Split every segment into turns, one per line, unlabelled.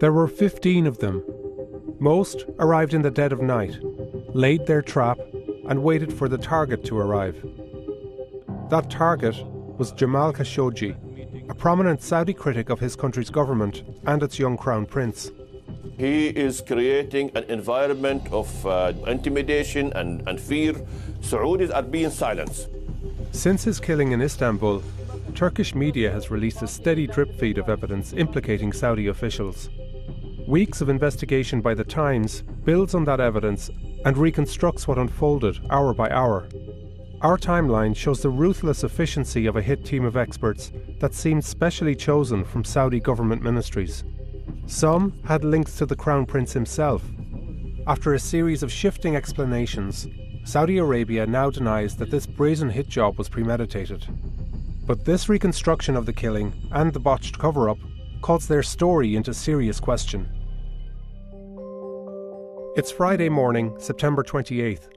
There were 15 of them. Most arrived in the dead of night, laid their trap, and waited for the target to arrive. That target was Jamal Khashoggi, a prominent Saudi critic of his country's government and its young crown prince.
He is creating an environment of intimidation and fear. Saudis are being silenced.
Since his killing in Istanbul, Turkish media has released a steady drip feed of evidence implicating Saudi officials. Weeks of investigation by The Times builds on that evidence and reconstructs what unfolded hour by hour. Our timeline shows the ruthless efficiency of a hit team of experts that seemed specially chosen from Saudi government ministries. Some had links to the Crown Prince himself. After a series of shifting explanations, Saudi Arabia now denies that this brazen hit job was premeditated. But this reconstruction of the killing and the botched cover-up calls their story into serious question. It's Friday morning, September 28th.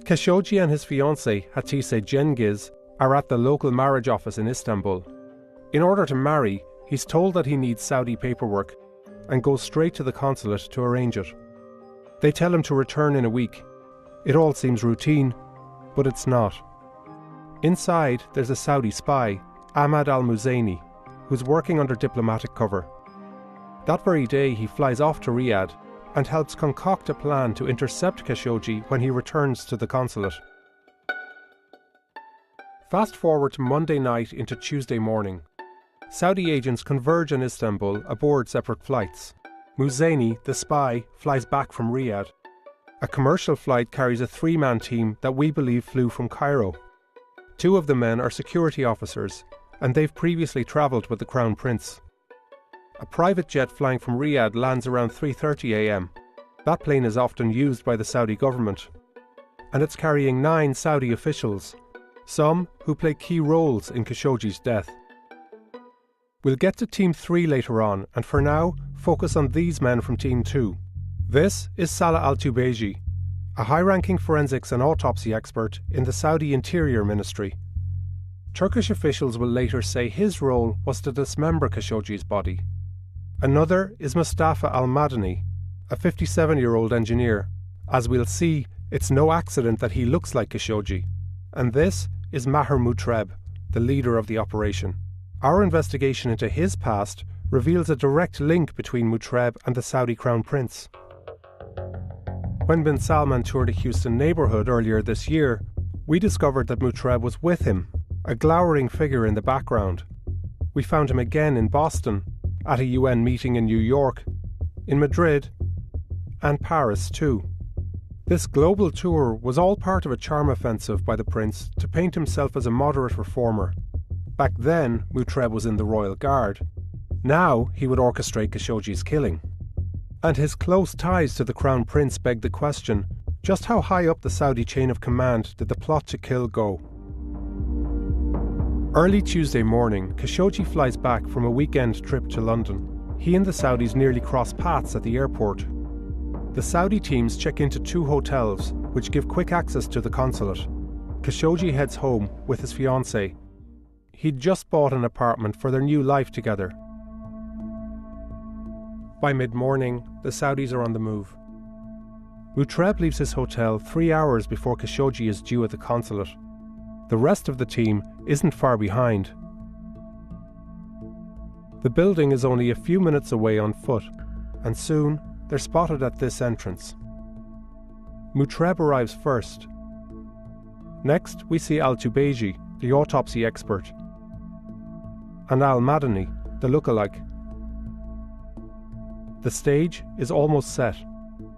Khashoggi and his fiancée, Hatice Cengiz, are at the local marriage office in Istanbul. In order to marry, he's told that he needs Saudi paperwork and goes straight to the consulate to arrange it. They tell him to return in a week. It all seems routine, but it's not. Inside, there's a Saudi spy, Ahmad al-Muzaini, who's working under diplomatic cover. That very day, he flies off to Riyadh and helps concoct a plan to intercept Khashoggi when he returns to the consulate. Fast forward to Monday night into Tuesday morning. Saudi agents converge in Istanbul aboard separate flights. Muzaini, the spy, flies back from Riyadh. A commercial flight carries a three-man team that we believe flew from Cairo. Two of the men are security officers, and they've previously travelled with the Crown Prince. A private jet flying from Riyadh lands around 3:30 a.m. That plane is often used by the Saudi government, and it's carrying 9 Saudi officials, some who play key roles in Khashoggi's death. We'll get to Team 3 later on, and for now, focus on these men from Team 2. This is Salah Al-Tubeji, a high-ranking forensics and autopsy expert in the Saudi Interior Ministry. Turkish officials will later say his role was to dismember Khashoggi's body. Another is Mustafa Al-Madani, a 57-year-old engineer. As we'll see, it's no accident that he looks like Khashoggi. And this is Maher Mutreb, the leader of the operation. Our investigation into his past reveals a direct link between Mutreb and the Saudi Crown Prince. When bin Salman toured a Houston neighbourhood earlier this year, we discovered that Mutreb was with him, a glowering figure in the background. We found him again in Boston, at a UN meeting in New York, in Madrid, and Paris too. This global tour was all part of a charm offensive by the prince to paint himself as a moderate reformer. Back then, Mutreb was in the Royal Guard. Now he would orchestrate Khashoggi's killing. And his close ties to the Crown Prince beg the question, just how high up the Saudi chain of command did the plot to kill go? Early Tuesday morning, Khashoggi flies back from a weekend trip to London. He and the Saudis nearly cross paths at the airport. The Saudi teams check into 2 hotels, which give quick access to the consulate. Khashoggi heads home with his fiancée. He'd just bought an apartment for their new life together. By mid-morning, the Saudis are on the move. Mutreb leaves his hotel 3 hours before Khashoggi is due at the consulate. The rest of the team isn't far behind. The building is only a few minutes away on foot, and soon they're spotted at this entrance. Mutreb arrives first. Next, we see Al-Tubeji, the autopsy expert, and Al-Madani, the lookalike. The stage is almost set.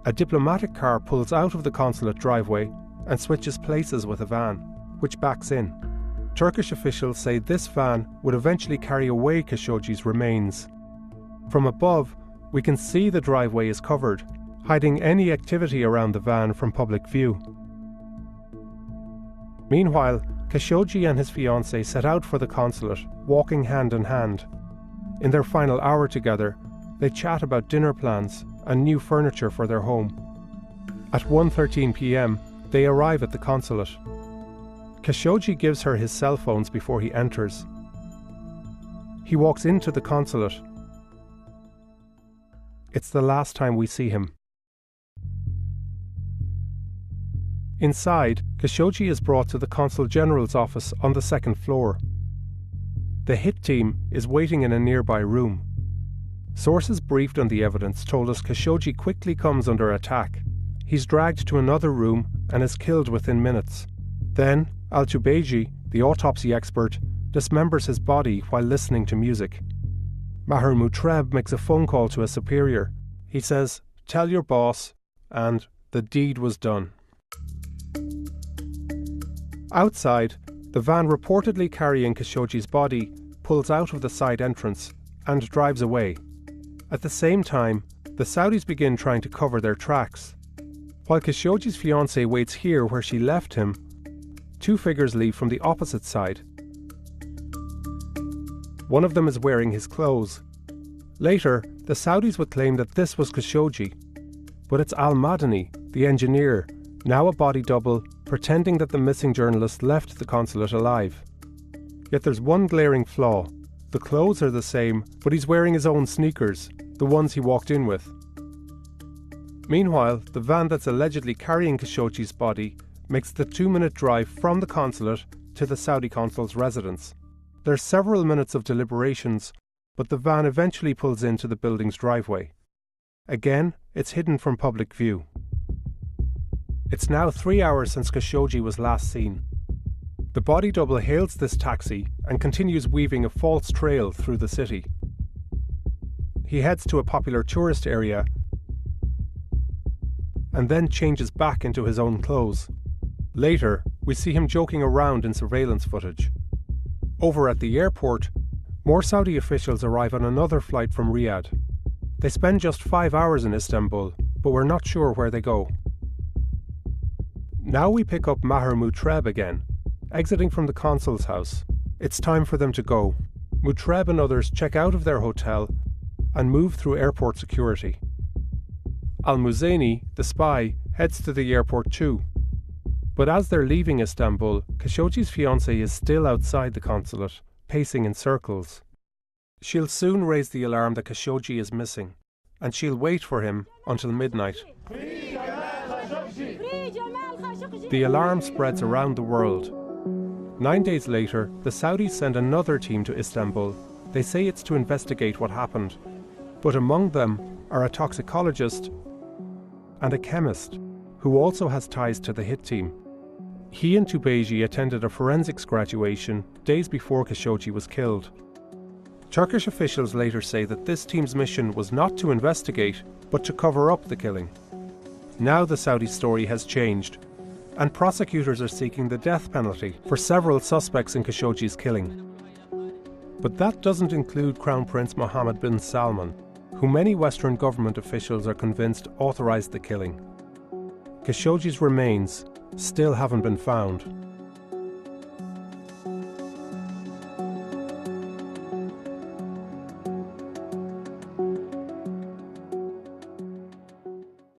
A diplomatic car pulls out of the consulate driveway and switches places with a van, which backs in. Turkish officials say this van would eventually carry away Khashoggi's remains. From above, we can see the driveway is covered, hiding any activity around the van from public view. Meanwhile, Khashoggi and his fiancée set out for the consulate, walking hand in hand. In their final hour together, they chat about dinner plans and new furniture for their home. At 1:13 p.m, they arrive at the consulate. Khashoggi gives her his cell phones before he enters. He walks into the consulate. It's the last time we see him. Inside, Khashoggi is brought to the Consul General's office on the second floor. The hit team is waiting in a nearby room. Sources briefed on the evidence told us Khashoggi quickly comes under attack. He's dragged to another room and is killed within minutes. Then, Al-Tubeji, the autopsy expert, dismembers his body while listening to music. Maher Mutreb makes a phone call to a superior. He says, "Tell your boss," and the deed was done. Outside, the van reportedly carrying Khashoggi's body pulls out of the side entrance and drives away. At the same time, the Saudis begin trying to cover their tracks. While Khashoggi's fiancée waits here where she left him, two figures leave from the opposite side. One of them is wearing his clothes. Later, the Saudis would claim that this was Khashoggi, but it's Al-Madani, the engineer, now a body double, pretending that the missing journalist left the consulate alive. Yet there's one glaring flaw. The clothes are the same, but he's wearing his own sneakers, the ones he walked in with. Meanwhile, the van that's allegedly carrying Khashoggi's body makes the 2-minute drive from the consulate to the Saudi consul's residence. There's several minutes of deliberations, but the van eventually pulls into the building's driveway. Again, it's hidden from public view. It's now 3 hours since Khashoggi was last seen. The body double hails this taxi and continues weaving a false trail through the city. He heads to a popular tourist area and then changes back into his own clothes. Later, we see him joking around in surveillance footage. Over at the airport, more Saudi officials arrive on another flight from Riyadh. They spend just 5 hours in Istanbul, but we're not sure where they go. Now we pick up Maher Mutreb again, exiting from the consul's house. It's time for them to go. Mutreb and others check out of their hotel and move through airport security. Al-Muzaini, the spy, heads to the airport too. But as they're leaving Istanbul, Khashoggi's fiancée is still outside the consulate, pacing in circles. She'll soon raise the alarm that Khashoggi is missing, and she'll wait for him until midnight. The alarm spreads around the world. 9 days later, the Saudis send another team to Istanbul. They say it's to investigate what happened, but among them are a toxicologist and a chemist who also has ties to the hit team. He and Tubeji attended a forensics graduation days before Khashoggi was killed. Turkish officials later say that this team's mission was not to investigate, but to cover up the killing. Now the Saudi story has changed, and prosecutors are seeking the death penalty for several suspects in Khashoggi's killing. But that doesn't include Crown Prince Mohammed bin Salman, who many Western government officials are convinced authorized the killing. Khashoggi's remains still haven't been found.